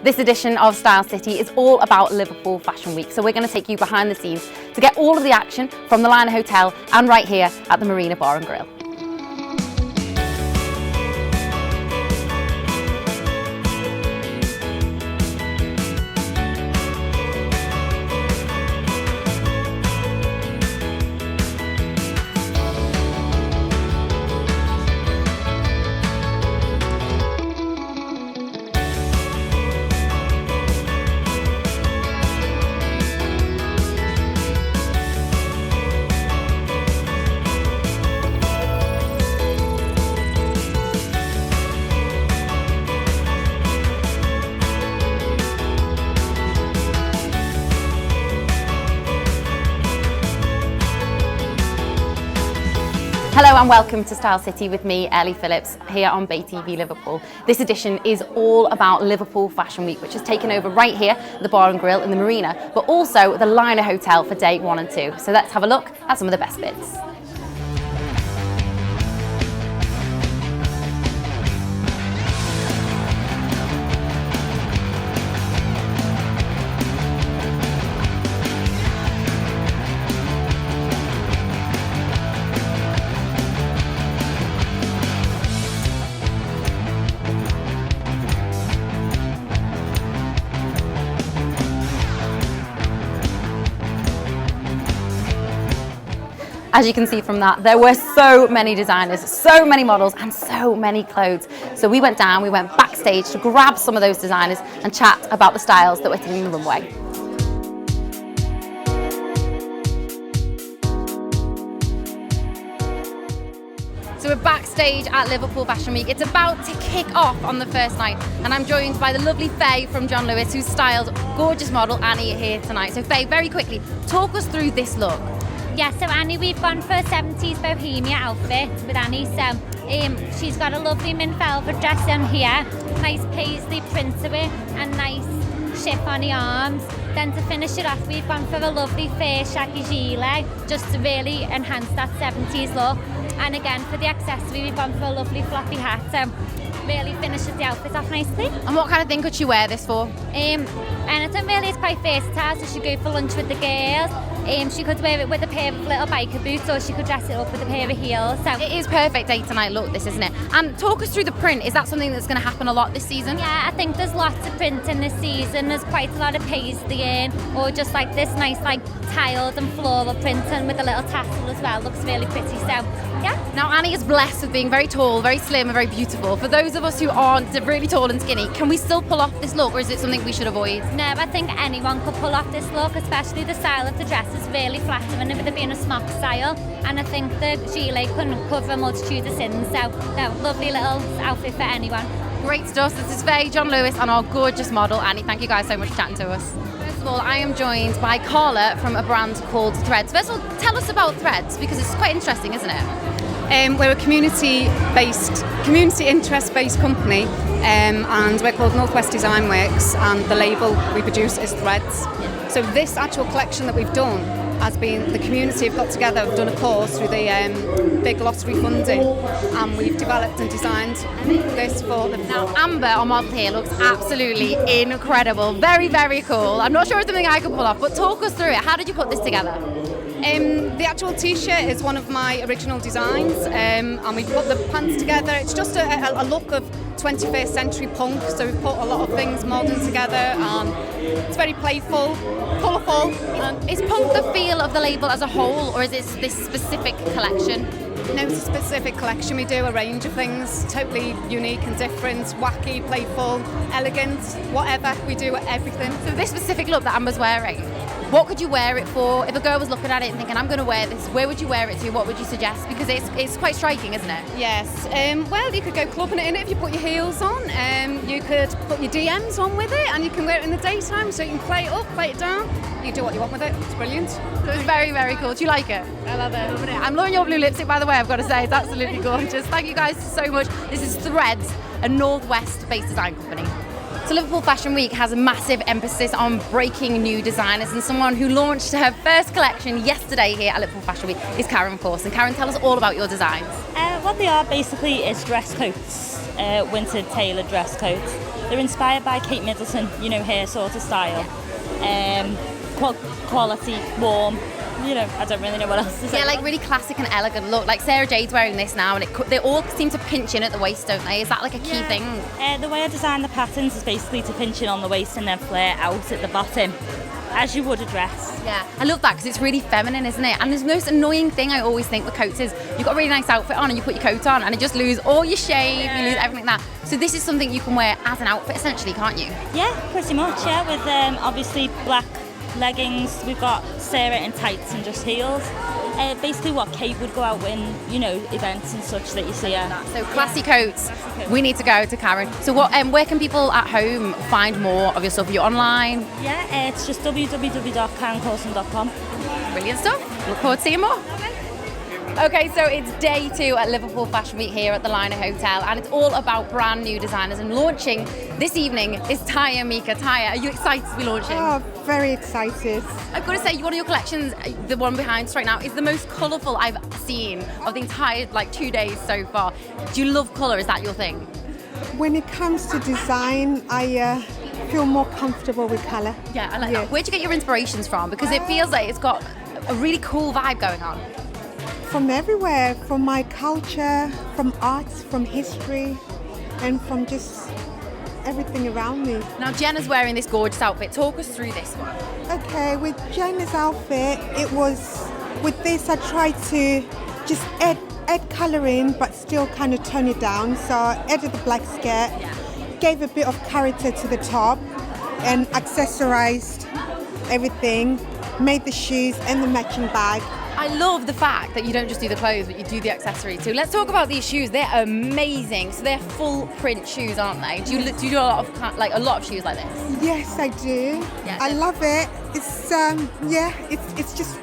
This edition of Style City is all about Liverpool Fashion Week, so we're going to take you behind the scenes to get all of the action from the Liner Hotel and right here at the Marina Bar and Grill. Hello and welcome to Style City with me, Ellie Phillips, here on Bay TV Liverpool. This edition is all about Liverpool Fashion Week, which has taken over right here at the Bar and Grill in the Marina, but also the Liner Hotel for day 1 and 2. So let's have a look at some of the best bits. As you can see from that, there were so many designers, so many models and so many clothes. So we went backstage to grab some of those designers and chat about the styles that were hitting the runway. So we're backstage at Liverpool Fashion Week. It's about to kick off on the first night and I'm joined by the lovely Faye from John Lewis, who styled gorgeous model Annie here tonight. So Faye, very quickly, talk us through this look. Yeah, so Annie, we've gone for a 70s bohemia outfit with Annie. So she's got a lovely mint velvet dress on here, nice paisley print to it, and nice shift on the arms. Then to finish it off, we've gone for a lovely fair shaggy gilet, just to really enhance that 70s look. And again, for the accessory, we've gone for a lovely floppy hat. So really finishes the outfit off nicely. And what kind of thing could she wear this for? Anything really. Is quite versatile, so she could go for lunch with the girls. She could wear it with a pair of little biker boots, or she could dress it up with a pair of heels. So it is perfect day to night look, this, isn't it? And talk us through the print. Is that something that's going to happen a lot this season? Yeah, I think there's lots of print in this season. There's quite a lot of paisley in, or just like this nice like tiled and floral print, and with a little tassel as well. Looks really pretty. So yeah. Now Annie is blessed with being very tall, very slim and very beautiful. For those of us who aren't really tall and skinny, can we still pull off this look, or is it something we should avoid? No, I think anyone could pull off this look, especially the style of the dress is really flattering with it being a smock style, and I think the gilet can cover a multitude of sins. So no, lovely little outfit for anyone. Great stuff. This is Faye, John Lewis and our gorgeous model Annie. Thank you guys so much for chatting to us. First of all, I am joined by Carla from a brand called Threads. First of all, tell us about Threads, because it's quite interesting, isn't it? We're a community interest-based company, and we're called Northwest Design Works, and the label we produce is Threads. So this actual collection that we've done has been, the community have got together, have done a course through the big lottery funding, and we've developed and designed this for them. Now Amber, our model here, looks absolutely incredible. Very, very cool. I'm not sure it's something I could pull off, but talk us through it. How did you put this together? The actual t-shirt is one of my original designs, and we put the pants together. It's just a look of 21st century punk, so we've put a lot of things modern together, and it's very playful, colourful. Is punk the feel of the label as a whole, or is it this specific collection? No, it's a specific collection. We do a range of things, totally unique and different, wacky, playful, elegant, whatever. We do everything. So this specific look that Amber's wearing, what could you wear it for? If a girl was looking at it and thinking, I'm going to wear this, where would you wear it to? What would you suggest? Because it's quite striking, isn't it? Yes. Well, you could go clubbing it in it if you put your heels on. You could put your DMs on with it, and you can wear it in the daytime, so you can play it up, play it down. You can do what you want with it. It's brilliant. So it's very, very cool. Do you like it? I love it. I'm loving your blue lipstick, by the way, I've got to say. It's absolutely gorgeous. Thank you guys so much. This is Threads, a Northwest-based design company. So Liverpool Fashion Week has a massive emphasis on breaking new designers, and someone who launched her first collection yesterday here at Liverpool Fashion Week is Karen, of course. And Karen, tell us all about your designs. What they are basically is dress coats. winter tailored dress coats. They're inspired by Kate Middleton, you know, her sort of style. Quality, warm. You know, I don't really know what else to say. Yeah, like really classic and elegant look. Like Sarah Jade's wearing this now, and they all seem to pinch in at the waist, don't they? Is that like a key thing? The way I design the patterns is basically to pinch in on the waist and then flare out at the bottom, as you would a dress. Yeah, I love that because it's really feminine, isn't it? And the most annoying thing I always think with coats is you've got a really nice outfit on and you put your coat on and you just lose all your shape, you lose everything like that. So this is something you can wear as an outfit essentially, can't you? Yeah, pretty much, yeah, with obviously black leggings. We've got Sarah in tights and just heels. Basically what Kate would go out in, you know, events and such that you see her. So classy coats. We need to go to Karen. So what? Where can people at home find more of your stuff? Are you online? Yeah, it's just www.karencoulson.com. Brilliant stuff. Look forward to seeing more. Okay, so it's day 2 at Liverpool Fashion Week here at the Liner Hotel, and it's all about brand new designers. And launching this evening is Taya Mika. Taya, are you excited to be launching? Oh, very excited. I've got to say, one of your collections, the one behind us right now, is the most colourful I've seen of the entire 2 days so far. Do you love colour? Is that your thing? When it comes to design, I feel more comfortable with colour. Yeah, I like that. Where'd you get your inspirations from? Because it feels like it's got a really cool vibe going on. From everywhere, from my culture, from art, from history, and from just everything around me. Now Jenna's wearing this gorgeous outfit. Talk us through this one. Okay, with Jenna's outfit, with this I tried to just add colour in, but still kind of tone it down. So I added the black skirt, gave a bit of character to the top, and accessorized everything, made the shoes and the matching bag. I love the fact that you don't just do the clothes, but you do the accessories too. Let's talk about these shoes. They're amazing. So they're full print shoes, aren't they? Do you do a lot of shoes like this? Yes, I do. Yeah, I love it. It's just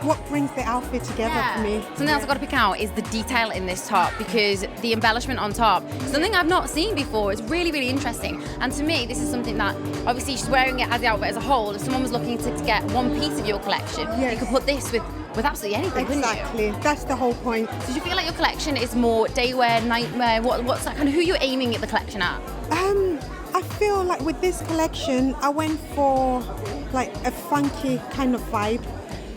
what brings the outfit together for me. Something else I've got to pick out is the detail in this top, because the embellishment on top, something I've not seen before. It's really, really interesting. And to me, this is something that, obviously she's wearing it as the outfit as a whole. If someone was looking to get one piece of your collection, you could put this with absolutely anything, exactly. That's the whole point. So do you feel like your collection is more day wear, night wear? What's that kind of, who are you aiming at the collection at? I feel like with this collection, I went for like a funky kind of vibe,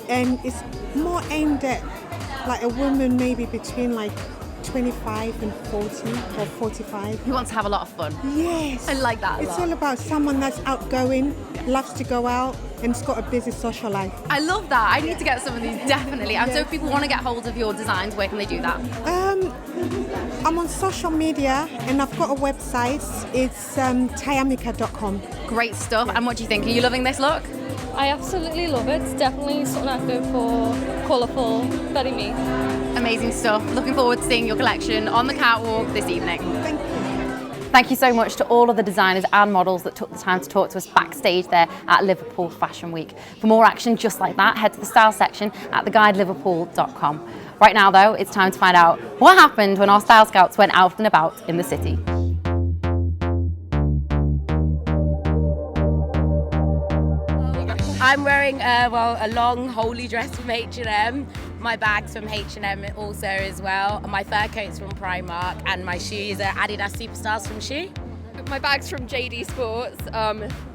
and it's more aimed at like a woman maybe between like 25 and 40 or 45. Who wants to have a lot of fun. Yes. I like that a It's lot. all about someone that's outgoing, loves to go out, and has got a busy social life. I love that. I need to get some of these, definitely. And so if people want to get hold of your designs, where can they do that? I'm on social media and I've got a website. It's tayamika.com. Great stuff. And what do you think? Are you loving this look? I absolutely love it. It's definitely something I go for, colourful, very me. Amazing stuff. Looking forward to seeing your collection on the catwalk this evening. Thank you. Thank you so much to all of the designers and models that took the time to talk to us backstage there at Liverpool Fashion Week. For more action just like that, head to the style section at theguideliverpool.com. Right now though, it's time to find out what happened when our style scouts went out and about in the city. I'm wearing a long holey dress from H&M. My bag's from H&M also as well. My fur coat's from Primark, and my shoes are Adidas Superstars from Shoe. My bag's from JD Sports,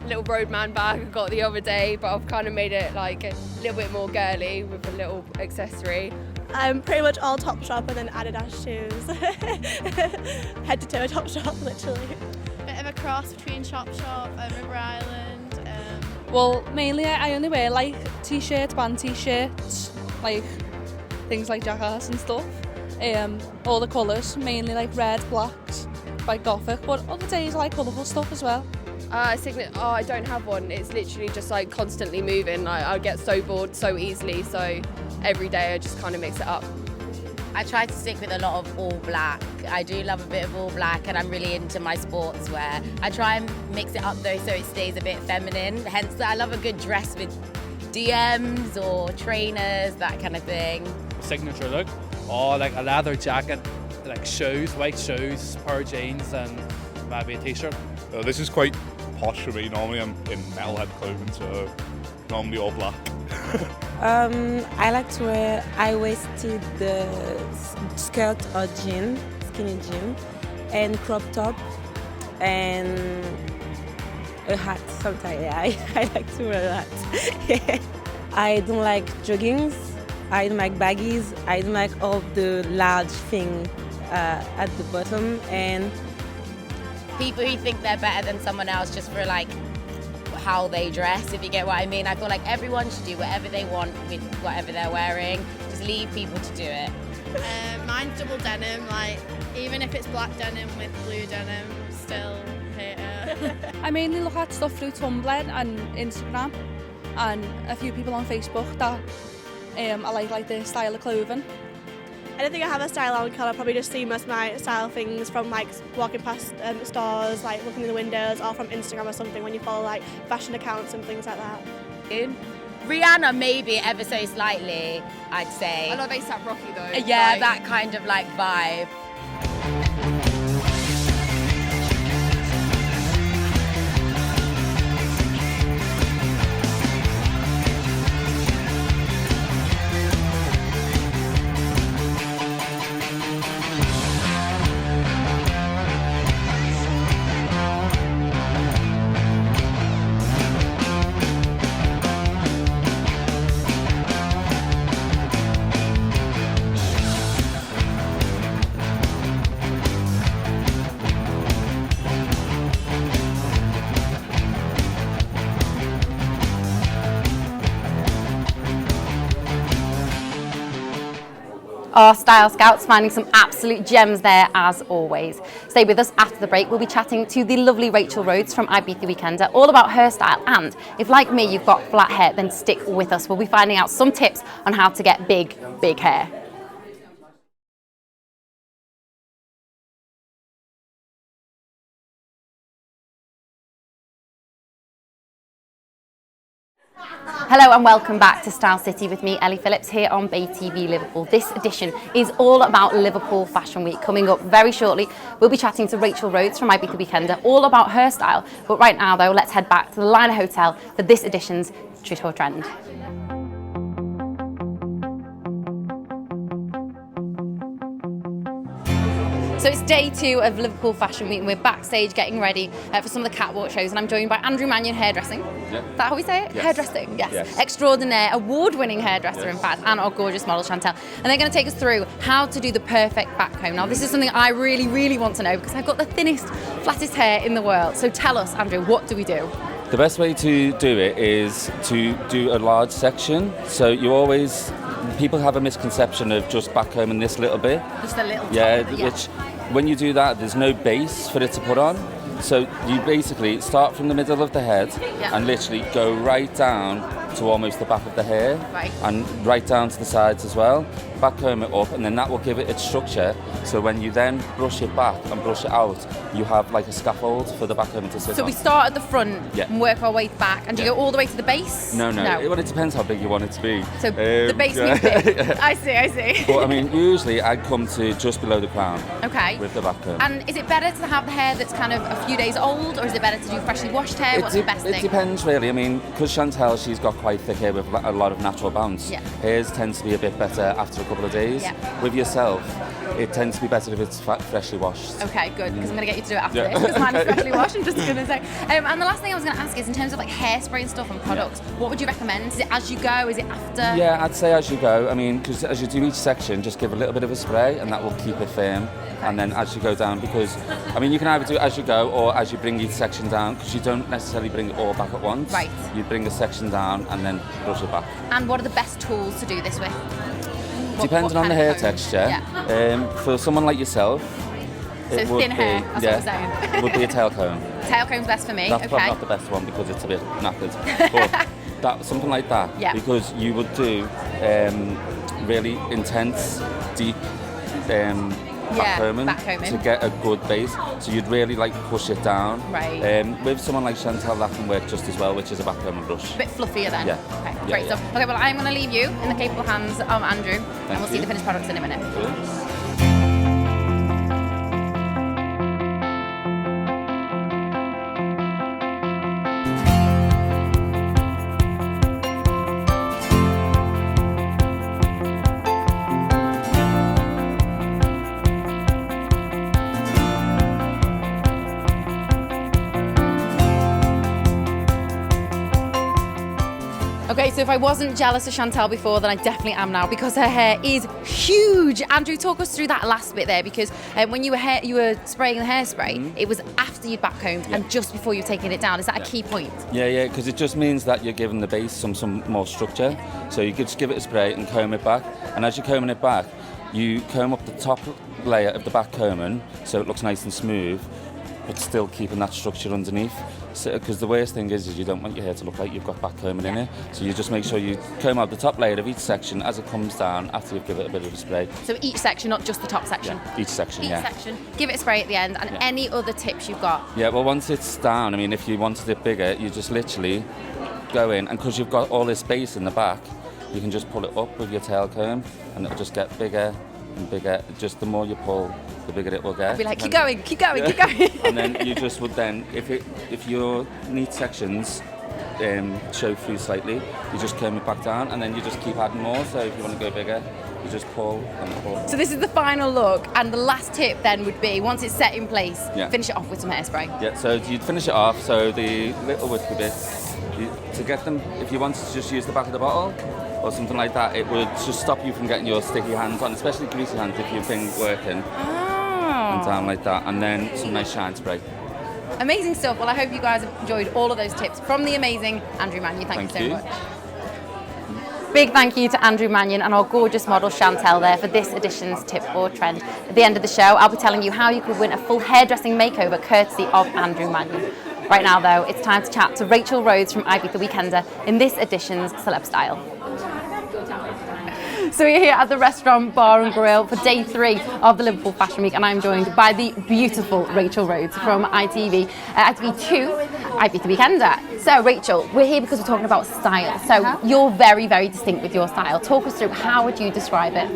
little Roadman bag I got the other day, but I've kind of made it like a little bit more girly with a little accessory. Pretty much all Topshop and then Adidas shoes. Head to toe Topshop, literally. Bit of a cross between Shop, River Island. Well, mainly I only wear like t-shirts, band t-shirts, like things like Jackass and stuff. All the colours, mainly like red, blacks, like gothic, but other days I like colourful stuff as well. I don't have one. It's literally just like constantly moving. I get so bored so easily, so every day I just kind of mix it up. I try to stick with a lot of all black. I do love a bit of all black, and I'm really into my sportswear. I try and mix it up though so it stays a bit feminine. Hence, I love a good dress with DMs or trainers, that kind of thing. Signature look, like a leather jacket, like shoes, white shoes, pair of jeans, and maybe a t-shirt. This is quite posh for me. Normally I'm in metalhead clothing, so normally all black. I like to wear high-waisted skirt or jean, skinny jean, and crop top and a hat sometimes. Yeah, I like to wear a hat. I don't like joggings. I don't like baggies. I don't like all the large thing at the bottom. And people who think they're better than someone else just for like how they dress, if you get what I mean. I feel like everyone should do whatever they want with whatever they're wearing. Just leave people to do it. Mine's double denim, like even if it's black denim with blue denim, still hate it. I mainly look at stuff through Tumblr and Instagram and a few people on Facebook that I like their style of clothing. I don't think I have a style on colour. I probably just see most of my style things from like walking past stores, like looking in the windows, or from Instagram or something when you follow like fashion accounts and things like that. Rihanna maybe ever so slightly, I'd say. I love ASAP Rocky though. Yeah, like, that kind of like vibe. Our Style Scouts finding some absolute gems there as always. Stay with us after the break. We'll be chatting to the lovely Rachel Rhodes from Ibiza Weekends all about her style, and if like me you've got flat hair, then stick with us. We'll be finding out some tips on how to get big hair. Hello and welcome back to Style City with me, Ellie Phillips, here on Bay TV Liverpool. This edition is all about Liverpool Fashion Week. Coming up very shortly, we'll be chatting to Rachel Rhodes from Ibiza Weekender all about her style. But right now, though, let's head back to the Liner Hotel for this edition's Treat or Trend. So it's day 2 of Liverpool Fashion Week and we're backstage getting ready for some of the catwalk shows, and I'm joined by Andrew Manion, hairdressing. Yeah. Is that how we say it? Yes. Hairdressing, yes. Yes. Extraordinaire, award-winning hairdresser, in fact, and our gorgeous model Chantel. And they're going to take us through how to do the perfect backcomb. Now this is something I really want to know because I've got the thinnest, flattest hair in the world. So tell us, Andrew, what do we do? The best way to do it is to do a large section. So people have a misconception of just backcombing this little bit. Just a little Yeah, top, which when you do that, there's no base for it to put on. So you basically start from the middle of the head and literally go right down to almost the back of the hair, and right down to the sides as well. Backcomb it up, and then that will give it its structure. So when you then brush it back and brush it out, you have like a scaffold for the backcomb to sit on. So we start at the front and work our way back, and do you go all the way to the base? No. Well, it depends how big you want it to be. So the base means big. I see. But I mean, usually I'd come to just below the crown. Okay. With the backcomb. And is it better to have the hair that's kind of a few days old, or is it better to do freshly washed hair? What's the best thing? It depends really. I mean, because Chantel, she's got quite thick hair with a lot of natural bounce. Yeah. Hers tends to be a bit better after a couple of days. Yeah. With yourself, it tends to be better if it's freshly washed. Okay, good, because I'm going to get you to do it after this, because mine is freshly washed, I'm just going to say. And the last thing I was going to ask is, in terms of like hairspray and stuff and products, what would you recommend? Is it as you go? Is it after? Yeah, I'd say as you go. I mean, because as you do each section, just give a little bit of a spray, and that will keep it firm. And then as you go down, because, I mean, you can either do it as you go or as you bring each section down, because you don't necessarily bring it all back at once. Right. You bring a section down and then brush it back. And what are the best tools to do this with? Depending on the hair texture. For someone like yourself, it would thin hair, be, that's what I'm saying. it would be a tail comb. Tail comb's best for me, That's probably not the best one because it's a bit knackered. But something like that, because you would do really intense, deep backcombing to get a good base. So you'd really like push it down. Right. With someone like Chantel, that can work just as well, which is a backcombing brush. A bit fluffier then. Yeah. Okay, great stuff. Okay, well, I'm going to leave you in the capable hands of Andrew, and we'll see the finished products in a minute. Brilliant. Okay, so if I wasn't jealous of Chantel before, then I definitely am now because her hair is huge. Andrew, talk us through that last bit there because when you were spraying the hairspray, it was after you'd backcombed and just before you were taking it down. Is that a key point? Yeah, because it just means that you're giving the base some more structure. So you could just give it a spray and comb it back. And as you're combing it back, you comb up the top layer of the back combing so it looks nice and smooth, but still keeping that structure underneath. Because the worst thing is you don't want your hair to look like you've got back combing in it. So you just make sure you comb out the top layer of each section as it comes down after you've given it a bit of a spray. So each section, not just the top section? Yeah, each section, Each section. Give it a spray at the end. And any other tips you've got? Yeah, well, once it's down, I mean, if you wanted it bigger, you just literally go in, and because you've got all this space in the back, you can just pull it up with your tail comb, and it'll just get bigger and bigger. Just the more you pull, the bigger it will get. I'd be like, keep going, keep going, keep going. And then you just would then, if your neat sections show through slightly, you just comb it back down, and then you just keep adding more. So if you want to go bigger, you just pull and pull. So this is the final look, and the last tip then would be, once it's set in place, finish it off with some hairspray. Yeah, so you'd finish it off, so the little whiskey bits, to get them, if you wanted to just use the back of the bottle, or something like that, it would just stop you from getting your sticky hands on, especially greasy hands if you've been working. And down like that, and then some nice shine spray. Amazing stuff. Well, I hope you guys have enjoyed all of those tips from the amazing Andrew Manion. Thank you so much. Big thank you to Andrew Manion and our gorgeous model Chantel there for this edition's tip or trend. At the end of the show, I'll be telling you how you could win a full hairdressing makeover courtesy of Andrew Manion. Right now, though, it's time to chat to Rebecca Rhodes from Ibiza Weekends in this edition's Celeb Style. So we're here at the restaurant, bar and grill for day 3 of the Liverpool Fashion Week, and I'm joined by the beautiful Rebecca Rhodes from ITV2, Ibiza Weekender. So Rachel, we're here because we're talking about style. So you're very, very distinct with your style. Talk us through, how would you describe it?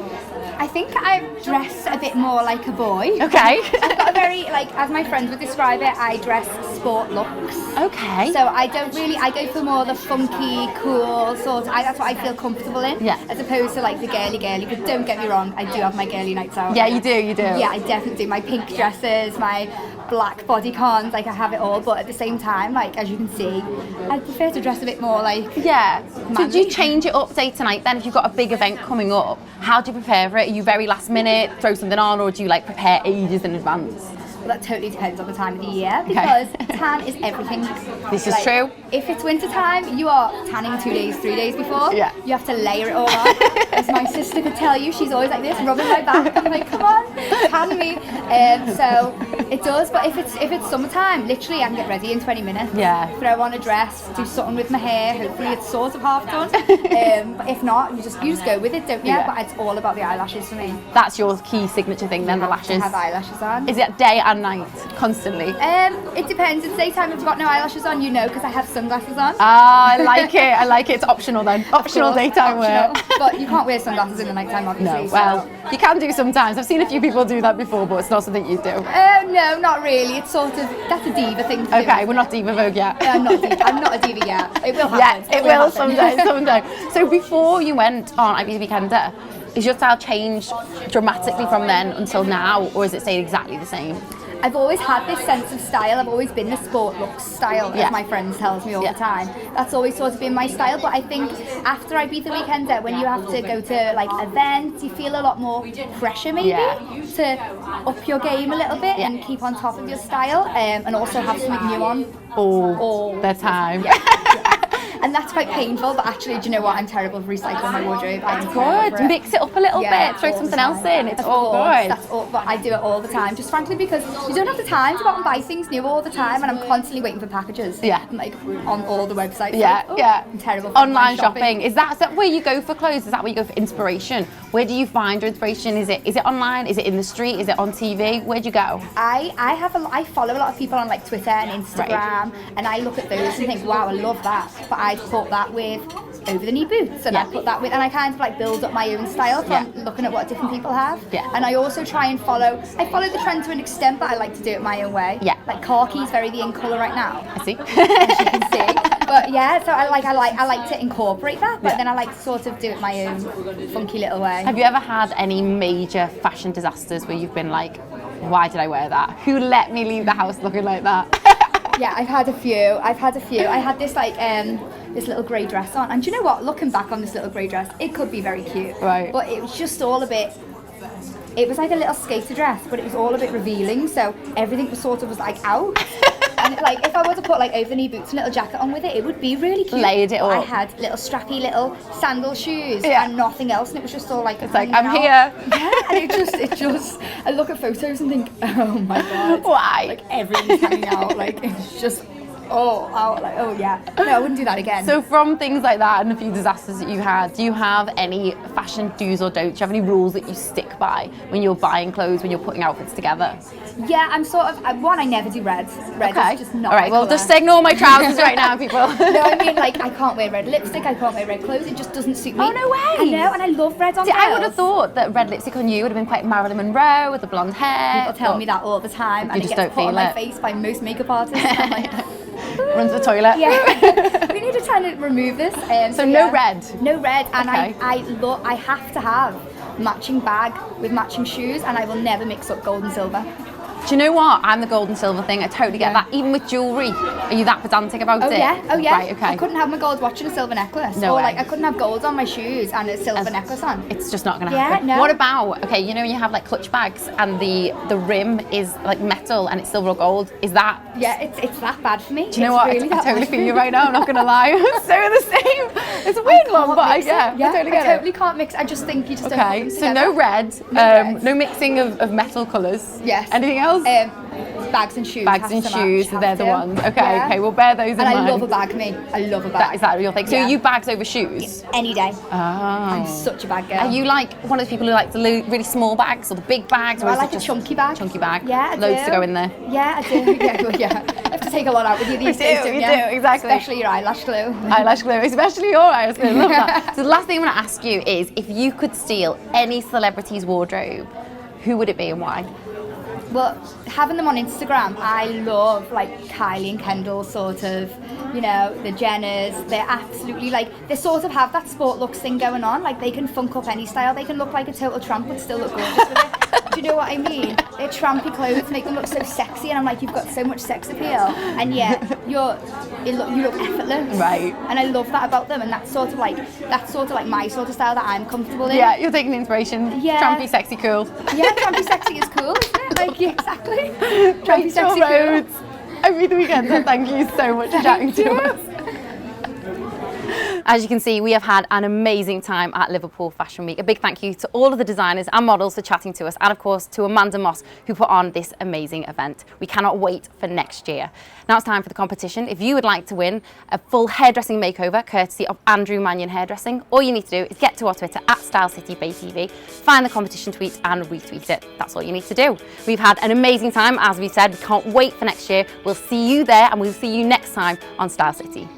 I think I dress a bit more like a boy. Okay. I've got a very, as my friends would describe it, I dress sport looks. Okay. So I go for more the funky, cool sort of, that's what I feel comfortable in. Yeah. As opposed to the girly, but don't get me wrong, I do have my girly nights out. Yeah, you do. Yeah, I definitely do. My pink dresses, my black bodycons, I have it all, but at the same time, as you can see, I prefer to dress a bit more Yeah. manly. So do you change it up day to night then? If you've got a big event coming up, how do you prepare for it? Are you very last minute, throw something on, or do you prepare ages in advance? Well, that totally depends on the time of the year because tan is everything. This is true. If it's winter time, you are tanning 2 days, 3 days before. Yeah. You have to layer it all on. As my sister could tell you, she's always like this, rubbing my back. I'm like, come on, tan me. So it does. But if it's summertime, literally I can get ready in 20 minutes. Yeah. Throw on a dress, do something with my hair. Hopefully it's sort of half done. But if not, you just go with it, don't you? Yeah. But it's all about the eyelashes for me. That's your key signature thing then, the lashes. To have eyelashes on. Is it day and night, constantly? It depends. It's daytime. If I've got no eyelashes on, because I have sunglasses on. Ah, I like it. It's optional then. Optional daytime wear. But you can't wear sunglasses in the nighttime, obviously. No, well, you can do sometimes. I've seen a few people do that before, but it's not something you do. No, not really. It's that's a diva thing to do. Okay, we're not Diva Vogue yet. I'm not a diva yet. It will happen. Yeah, it will someday. So before you went on Ibiza Weekender, is your style changed dramatically from then until now, or is it stayed exactly the same? I've always had this sense of style. I've always been the sport looks style, as my friends tells me all the time. That's always sort of been my style. But I think after Ibiza Weekender, when you have to go to events, you feel a lot more pressure maybe to up your game a little bit and keep on top of your style, and also have something new on all the time. And that's quite painful, but actually, do you know what? I'm terrible for recycling my wardrobe. It's good. Mix it up a little bit. Throw something else in. It's all good. That's all. But I do it all the time, just frankly because you don't have the time to go out and buy things new all the time, and I'm constantly waiting for packages. Yeah. On all the websites. I'm terrible for online shopping. Is that where you go for clothes? Is that where you go for inspiration? Where do you find your inspiration? Is it online? Is it in the street? Is it on TV? Where do you go? I follow a lot of people on Twitter and Instagram, and I look at those and think, wow, I love that. But I put that with over the knee boots, and I put that with, and I kind of build up my own style from looking at what different people have. And I also try and follow the trend to an extent, but I like to do it my own way. Like khaki is very the in colour right now. I see. As you can see. But yeah, so I like to incorporate that, but then I like to sort of do it my own funky little way. Have you ever had any major fashion disasters where you've been like, why did I wear that? Who let me leave the house looking like that? Yeah, I've had a few. I had this like this little grey dress on, and do you know what? Looking back on this little grey dress, it could be very cute. Right. But it was just all a bit. It was like a little skater dress, but it was all a bit revealing, so everything was like out. And like if I were to put like over the knee boots and a little jacket on with it, it would be really cute. Laid it all. I had little strappy little sandal shoes and nothing else, and it was just all like. It's like I'm here. Yeah, and it just. I look at photos and think, oh my god. Why? Like everything's hanging out. Like it's just. Oh yeah. No, I wouldn't do that again. So from things like that and a few disasters that you had, do you have any fashion do's or don'ts? Do you have any rules that you stick by when you're buying clothes, when you're putting outfits together? Yeah, I'm sort of, I never do red. Red is just not All right, my well, colour. just ignore my trousers right now, people. No, I mean, like, I can't wear red lipstick, I can't wear red clothes, it just doesn't suit me. Oh, no way. I know, and I love red on See, girls. I would have thought that red lipstick on you would have been quite Marilyn Monroe with the blonde hair. People tell me that all the time, and You it just gets don't put on feel my it. face by most makeup artists. And I'm like, Runs the toilet. yeah. We need to try and remove this. So no red? No red, and Okay. I have to have matching bag with matching shoes, and I will never mix up gold and silver. Do you know what? I'm the gold and silver thing. I totally get that. Even with jewellery. Are you that pedantic about it? Oh yeah. Right, okay. I couldn't have my gold watch and a silver necklace. No or way. like I couldn't have gold on my shoes and a silver necklace on. It's just not going to Yeah, happen. no. What about, okay, you know when you have like clutch bags and the rim is like metal and it's silver or gold? Is that... Yeah, it's that bad for me. Do you know what? Really I totally feel you right now, I'm not going to lie. I'm so the same. It's a weird one, but I totally get it. I totally can't mix. I just think you just don't put Okay, them so together. no red, No no mixing of metal colours. Yes. Anything else? Bags and shoes. Bags has and to shoes, match, they're have the to. ones. Okay, Yeah. okay, we'll bear those in And mind. I love a bag, me. I love a bag. Is that your thing? So Yeah. you bags over shoes? Any day. Oh. I'm such a bag girl. Are you like one of those people who like the really small bags or the big bags? No, or I is it like a just chunky bag. Chunky bag? Yeah, I Loads do. to go in there. Yeah, I do. Yeah, well, yeah. I have to take a lot out with you these days, don't you you? do, exactly. Especially your eyelash glue. Eyelash glue, especially your eyes. I love that. So the last thing I want to ask you is, if you could steal any celebrity's wardrobe, who would it be and why? Well, having them on Instagram, I love like Kylie and Kendall sort of, you know, the Jenners. They're absolutely like, they sort of have that sport looks thing going on. Like they can funk up any style. They can look like a total tramp but still look gorgeous with it. Do you know what I mean? Their trampy clothes make them look so sexy, and I'm like, you've got so much sex appeal, and yet you look effortless. Right. And I love that about them, and that's sort of like my sort of style that I'm comfortable in. Yeah, you're taking inspiration. Yeah. Trampy, sexy, cool. Yeah, trampy sexy is cool, isn't it? Like, yeah, exactly. Trampy Rachel sexy Rhodes. cool. Ibiza Weekends, and thank you so much for chatting to us. As you can see, we have had an amazing time at Liverpool Fashion Week. A big thank you to all of the designers and models for chatting to us, and of course to Amanda Moss, who put on this amazing event. We cannot wait for next year. Now it's time for the competition. If you would like to win a full hairdressing makeover courtesy of Andrew Manion Hairdressing, all you need to do is get to our Twitter at StyleCityBayTV, find the competition tweet and retweet it. That's all you need to do. We've had an amazing time, as we said. We can't wait for next year. We'll see you there, and we'll see you next time on Style City.